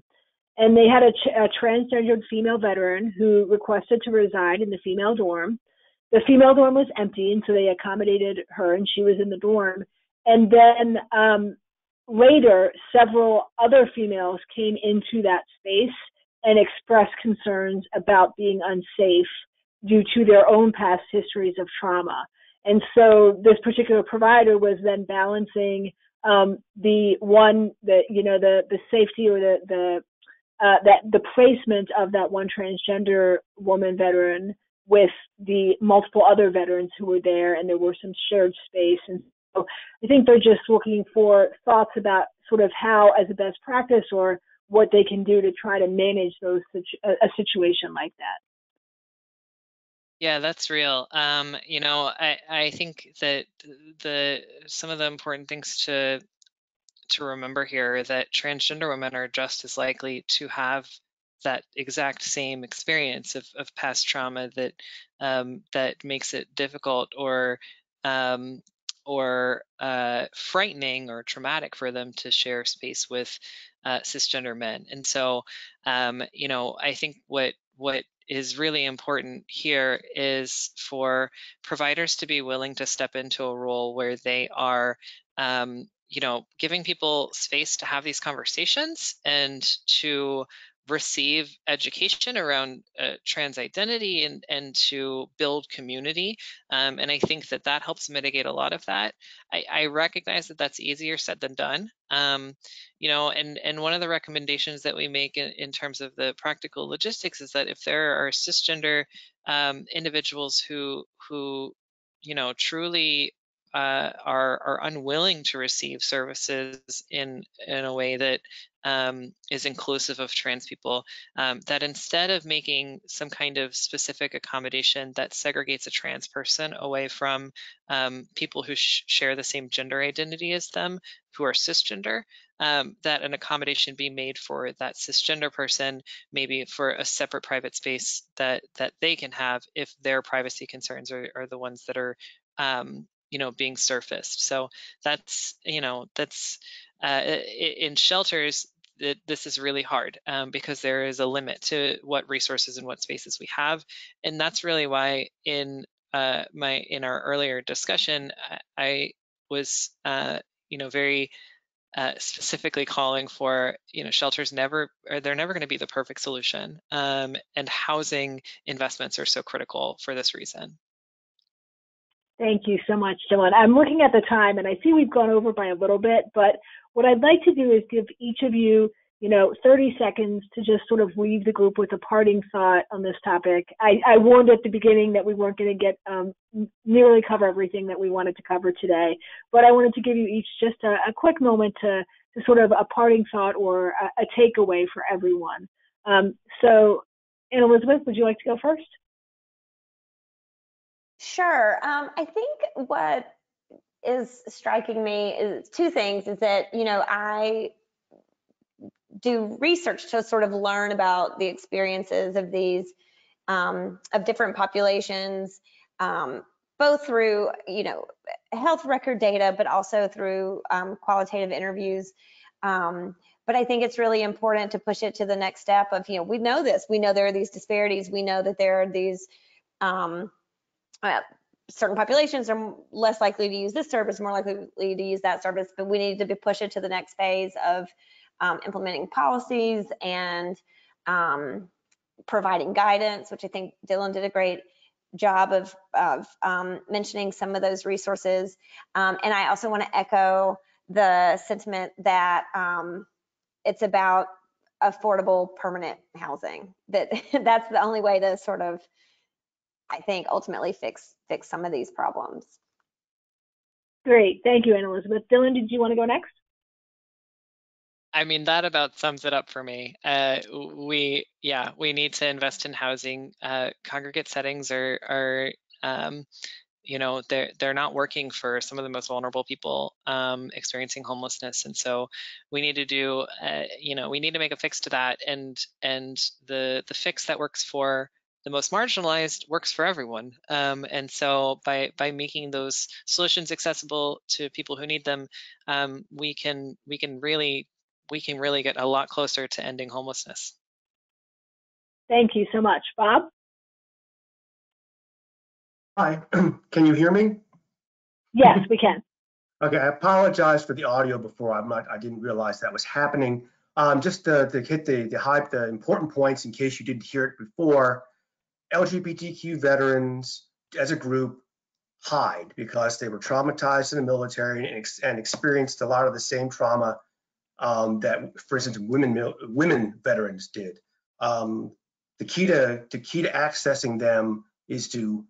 and they had a transgendered female veteran who requested to reside in the female dorm. The female dorm was empty, and so they accommodated her, and she was in the dorm. And then later, several other females came into that space and expressed concerns about being unsafe due to their own past histories of trauma. And so this particular provider was then balancing the safety or the placement of that one transgender woman veteran with the multiple other veterans who were there, and there were some shared space. And so I think they're just looking for thoughts about sort of how, as a best practice, or what they can do to try to manage a situation like that. Yeah, that's real. You know, I think that some of the important things to remember here are that transgender women are just as likely to have that exact same experience of past trauma that that makes it difficult um, or frightening or traumatic for them to share space with cisgender men. And so, you know, I think what is really important here is for providers to be willing to step into a role where they are you know, giving people space to have these conversations and to receive education around trans identity and to build community. And I think that that helps mitigate a lot of that. I recognize that that's easier said than done. You know, and one of the recommendations that we make in terms of the practical logistics is that if there are cisgender individuals who you know truly are unwilling to receive services in a way that is inclusive of trans people, that instead of making some kind of specific accommodation that segregates a trans person away from people who share the same gender identity as them, who are cisgender, that an accommodation be made for that cisgender person, maybe for a separate private space that they can have if their privacy concerns are the ones that are you know, being surfaced. So that's, you know, that's in shelters, this is really hard because there is a limit to what resources and what spaces we have. And that's really why in our earlier discussion, I was, you know, very specifically calling for, you know, shelters they're never going to be the perfect solution. And housing investments are so critical for this reason. Thank you so much, Dylan. I'm looking at the time and I see we've gone over by a little bit, but what I'd like to do is give each of you, you know, 30 seconds to just sort of leave the group with a parting thought on this topic. I warned at the beginning that we weren't going to get nearly cover everything that we wanted to cover today, but I wanted to give you each just a quick moment to sort of a parting thought or a takeaway for everyone. So, Anne Elizabeth, would you like to go first? Sure. I think what is striking me is two things, is that, you know, I do research to sort of learn about the experiences of these, of different populations, both through, you know, health record data, but also through qualitative interviews. But I think it's really important to push it to the next step of, you know, we know this, we know there are these disparities, we know that there are these, certain populations are less likely to use this service, more likely to use that service, but we need to push it to the next phase of implementing policies and providing guidance, which I think Dylan did a great job of mentioning some of those resources. And I also want to echo the sentiment that it's about affordable permanent housing, that's the only way to sort of, I think, ultimately fix some of these problems. Great, thank you, Anne Elizabeth. Dylan, did you want to go next? I mean, that about sums it up for me. We need to invest in housing. Congregate settings are you know, they're not working for some of the most vulnerable people experiencing homelessness, and so we need to do, you know, we need to make a fix to that, and the fix that works for the most marginalized works for everyone. And so by making those solutions accessible to people who need them, we can really get a lot closer to ending homelessness. Thank you so much. Bob? Hi, can you hear me? Yes, we can. Okay, I apologize for the audio before. I didn't realize that was happening. Just to hit the important points in case you didn't hear it before. LGBTQ veterans as a group hide because they were traumatized in the military and experienced a lot of the same trauma that, for instance, women veterans did. The key to accessing them is to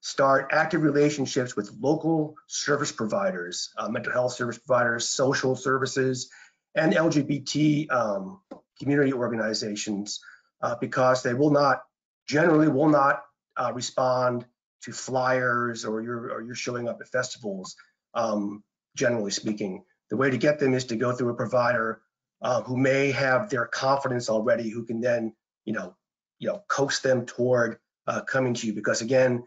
start active relationships with local service providers, mental health service providers, social services, and LGBT community organizations, because they generally will not respond to flyers or you're showing up at festivals, generally speaking. The way to get them is to go through a provider who may have their confidence already, who can then, coax them toward coming to you. Because again,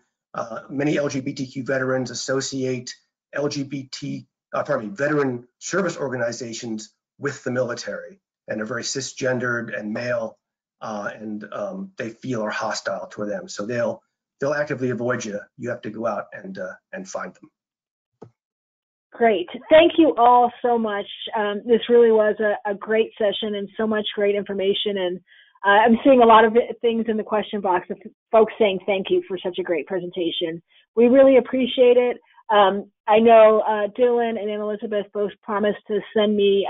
many LGBTQ veterans associate veteran service organizations with the military, and are very cisgendered and male, and they feel are hostile toward them. So they'll actively avoid you. You have to go out and find them. Great. Thank you all so much. This really was a great session and so much great information. And I'm seeing a lot of things in the question box of folks saying thank you for such a great presentation. We really appreciate it. I know Dylan and Elizabeth both promised to send me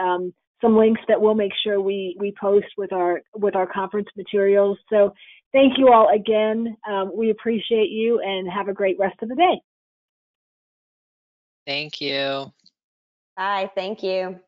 some links that we'll make sure we post with our conference materials. So thank you all again. We appreciate you and have a great rest of the day. Thank you. Bye. Thank you.